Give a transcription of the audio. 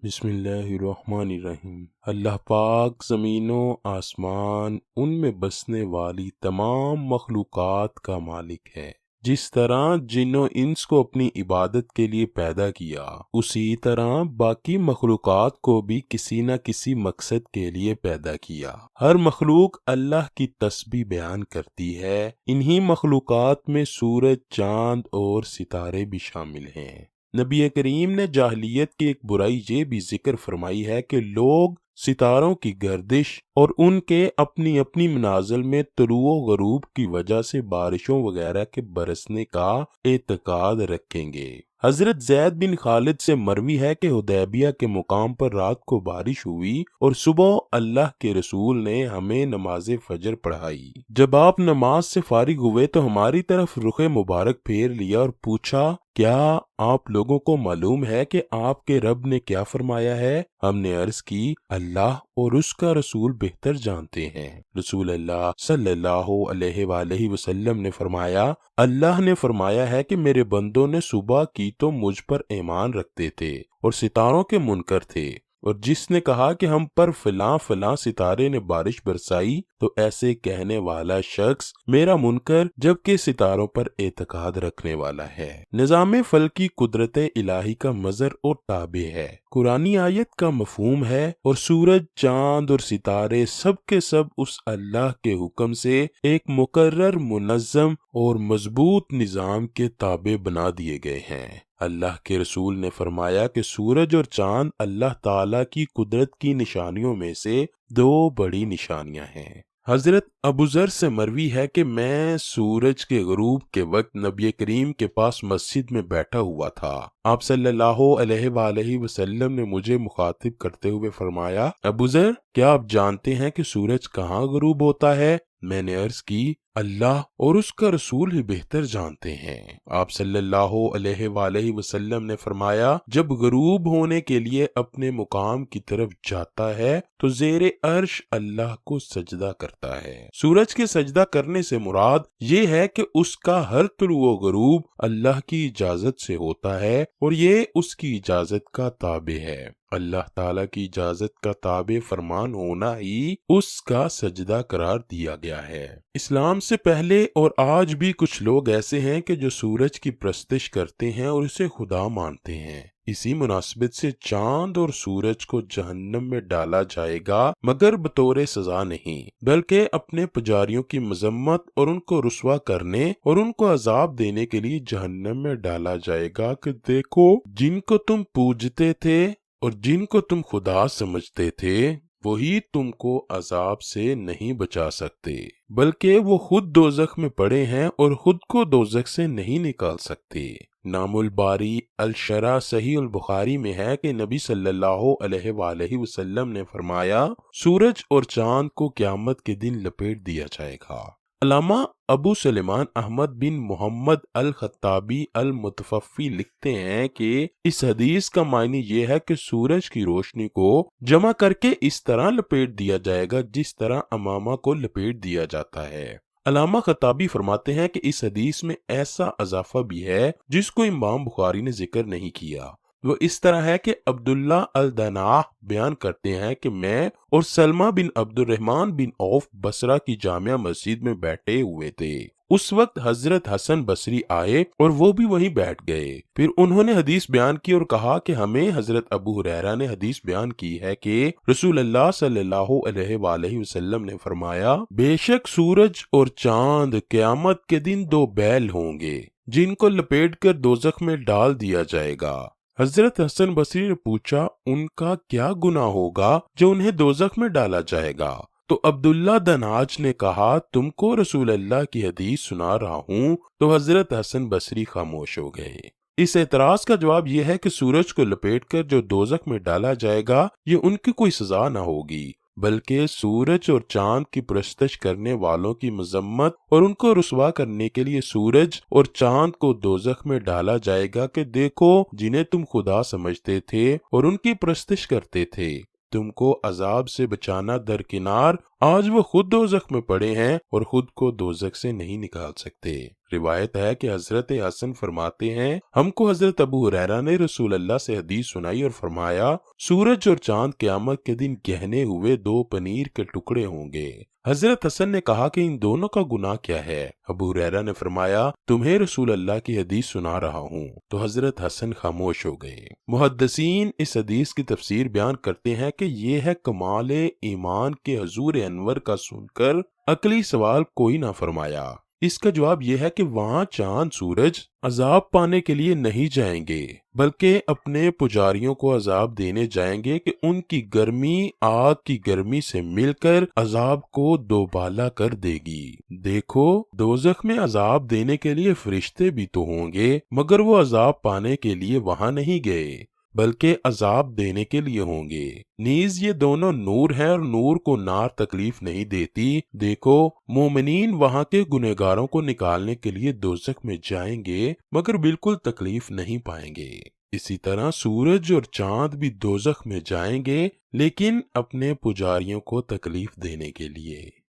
بسم اللہ الرحمن الرحیم۔ اللہ پاک زمین و آسمان ان میں بسنے والی تمام مخلوقات کا مالک ہے۔ جس طرح جن و انس کو اپنی عبادت کے لیے پیدا کیا، اسی طرح باقی مخلوقات کو بھی کسی نہ کسی مقصد کے لیے پیدا کیا۔ ہر مخلوق اللہ کی تسبیح بیان کرتی ہے۔ انہی مخلوقات میں سورج، چاند اور ستارے بھی شامل ہیں۔ نبی کریم نے جاہلیت کی ایک برائی یہ بھی ذکر فرمائی ہے کہ لوگ ستاروں کی گردش اور ان کے اپنی اپنی منازل میں طلوع و غروب کی وجہ سے بارشوں وغیرہ کے برسنے کا اعتقاد رکھیں گے۔ حضرت زید بن خالد سے مروی ہے کہ حدیبیہ کے مقام پر رات کو بارش ہوئی اور صبح اللہ کے رسول نے ہمیں نماز فجر پڑھائی۔ جب آپ نماز سے فارغ ہوئے تو ہماری طرف رخ مبارک پھیر لیا اور پوچھا، کیا آپ لوگوں کو معلوم ہے کہ آپ کے رب نے کیا فرمایا ہے؟ ہم نے عرض کی، اللہ اور اس کا رسول بہتر جانتے ہیں۔ رسول اللہ صلی اللہ علیہ وآلہ وسلم نے فرمایا، اللہ نے فرمایا ہے کہ میرے بندوں نے صبح کی تو مجھ پر ایمان رکھتے تھے اور ستاروں کے منکر تھے، اور جس نے کہا کہ ہم پر فلاں فلاں ستارے نے بارش برسائی تو ایسے کہنے والا شخص میرا منکر جبکہ ستاروں پر اعتقاد رکھنے والا ہے۔ نظام فلکی قدرت الہی کا مظہر اور تابع ہے، قرآنی آیت کا مفہوم ہے، اور سورج، چاند اور ستارے سب کے سب اس اللہ کے حکم سے ایک مقرر، منظم اور مضبوط نظام کے تابع بنا دیے گئے ہیں۔ اللہ کے رسول نے فرمایا کہ سورج اور چاند اللہ تعالیٰ کی قدرت کی نشانیوں میں سے دو بڑی نشانیاں ہیں۔ حضرت ابوذر سے مروی ہے کہ میں سورج کے غروب کے وقت نبی کریم کے پاس مسجد میں بیٹھا ہوا تھا۔ آپ صلی اللہ علیہ وآلہ وسلم نے مجھے مخاطب کرتے ہوئے فرمایا، ابوذر، کیا آپ جانتے ہیں کہ سورج کہاں غروب ہوتا ہے؟ میں نے عرض کی، اللہ اور اس کا رسول ہی بہتر جانتے ہیں۔ آپ صلی اللہ علیہ وآلہ وسلم نے فرمایا، جب غروب ہونے کے لیے اپنے مقام کی طرف جاتا ہے تو زیر عرش اللہ کو سجدہ کرتا ہے۔ سورج کے سجدہ کرنے سے مراد یہ ہے کہ اس کا ہر طلوع و غروب اللہ کی اجازت سے ہوتا ہے اور یہ اس کی اجازت کا تابع ہے۔ اللہ تعالیٰ کی اجازت کا تابع فرمان ہونا ہی اس کا سجدہ قرار دیا گیا ہے۔ اسلام سے پہلے اور آج بھی کچھ لوگ ایسے ہیں کہ جو سورج کی پرستش کرتے ہیں اور اسے خدا مانتے ہیں۔ اسی مناسبت سے چاند اور سورج کو جہنم میں ڈالا جائے گا، مگر بطور سزا نہیں، بلکہ اپنے پجاریوں کی مذمت اور ان کو رسوا کرنے اور ان کو عذاب دینے کے لیے جہنم میں ڈالا جائے گا کہ دیکھو، جن کو تم پوجتے تھے اور جن کو تم خدا سمجھتے تھے وہی تم کو عذاب سے نہیں بچا سکتے، بلکہ وہ خود دوزخ میں پڑے ہیں اور خود کو دوزخ سے نہیں نکال سکتے۔ نام الباری الشرح صحیح البخاری میں ہے کہ نبی صلی اللہ علیہ وآلہ وسلم نے فرمایا، سورج اور چاند کو قیامت کے دن لپیٹ دیا جائے گا۔ علامہ ابو سلیمان احمد بن محمد الخطابی المتوفی لکھتے ہیں کہ اس حدیث کا معنی یہ ہے کہ سورج کی روشنی کو جمع کر کے اس طرح لپیٹ دیا جائے گا جس طرح امامہ کو لپیٹ دیا جاتا ہے۔ علامہ خطابی فرماتے ہیں کہ اس حدیث میں ایسا اضافہ بھی ہے جس کو امام بخاری نے ذکر نہیں کیا۔ وہ اس طرح ہے کہ عبداللہ الدناہ بیان کرتے ہیں کہ میں اور سلمہ بن عبد الرحمن بن عوف بصرہ کی جامع مسجد میں بیٹھے ہوئے تھے۔ اس وقت حضرت حسن بصری آئے اور وہ بھی وہیں بیٹھ گئے۔ پھر انہوں نے حدیث بیان کی اور کہا کہ ہمیں حضرت ابو ہریرہ نے حدیث بیان کی ہے کہ رسول اللہ صلی اللہ علیہ وآلہ وسلم نے فرمایا، بے شک سورج اور چاند قیامت کے دن دو بیل ہوں گے جن کو لپیٹ کر دوزخ میں ڈال دیا جائے گا۔ حضرت حسن بصری نے پوچھا، ان کا کیا گناہ ہوگا جو انہیں دوزخ میں ڈالا جائے گا؟ تو عبداللہ دناج نے کہا، تم کو رسول اللہ کی حدیث سنا رہا ہوں۔ تو حضرت حسن بصری خاموش ہو گئے۔ اس اعتراض کا جواب یہ ہے کہ سورج کو لپیٹ کر جو دوزخ میں ڈالا جائے گا یہ ان کی کوئی سزا نہ ہوگی، بلکہ سورج اور چاند کی پرستش کرنے والوں کی مذمت اور ان کو رسوا کرنے کے لیے سورج اور چاند کو دوزخ میں ڈالا جائے گا کہ دیکھو، جنہیں تم خدا سمجھتے تھے اور ان کی پرستش کرتے تھے، تم کو عذاب سے بچانا درکنار آج وہ خود دوزخ میں پڑے ہیں اور خود کو دوزخ سے نہیں نکال سکتے۔ روایت ہے کہ حضرت حسن فرماتے ہیں، ہم کو حضرت ابو ہریرہ نے رسول اللہ سے حدیث سنائی اور فرمایا، سورج اور چاند قیامت کے دن گہنے ہوئے دو پنیر کے ٹکڑے ہوں گے۔ حضرت حسن نے کہا کہ ان دونوں کا گناہ کیا ہے؟ ابو ہریرہ نے فرمایا، تمہیں رسول اللہ کی حدیث سنا رہا ہوں۔ تو حضرت حسن خاموش ہو گئے۔ محدثین اس حدیث کی تفسیر بیان کرتے ہیں کہ یہ ہے کمال ایمان کے حضور انور کا سن کر عقلی سوال کوئی نہ فرمایا۔ اس کا جواب یہ ہے کہ وہاں چاند سورج عذاب پانے کے لیے نہیں جائیں گے، بلکہ اپنے پجاریوں کو عذاب دینے جائیں گے کہ ان کی گرمی آگ کی گرمی سے مل کر عذاب کو دوبالا کر دے گی۔ دیکھو، دوزخ میں عذاب دینے کے لیے فرشتے بھی تو ہوں گے، مگر وہ عذاب پانے کے لیے وہاں نہیں گئے، بلکہ عذاب دینے کے لیے ہوں گے۔ نیز یہ دونوں نور ہیں اور نور کو نار تکلیف نہیں دیتی۔ دیکھو، مومنین وہاں کے گنہگاروں کو نکالنے کے لیے دوزخ میں جائیں گے، مگر بالکل تکلیف نہیں پائیں گے۔ اسی طرح سورج اور چاند بھی دوزخ میں جائیں گے، لیکن اپنے پجاریوں کو تکلیف دینے کے لیے۔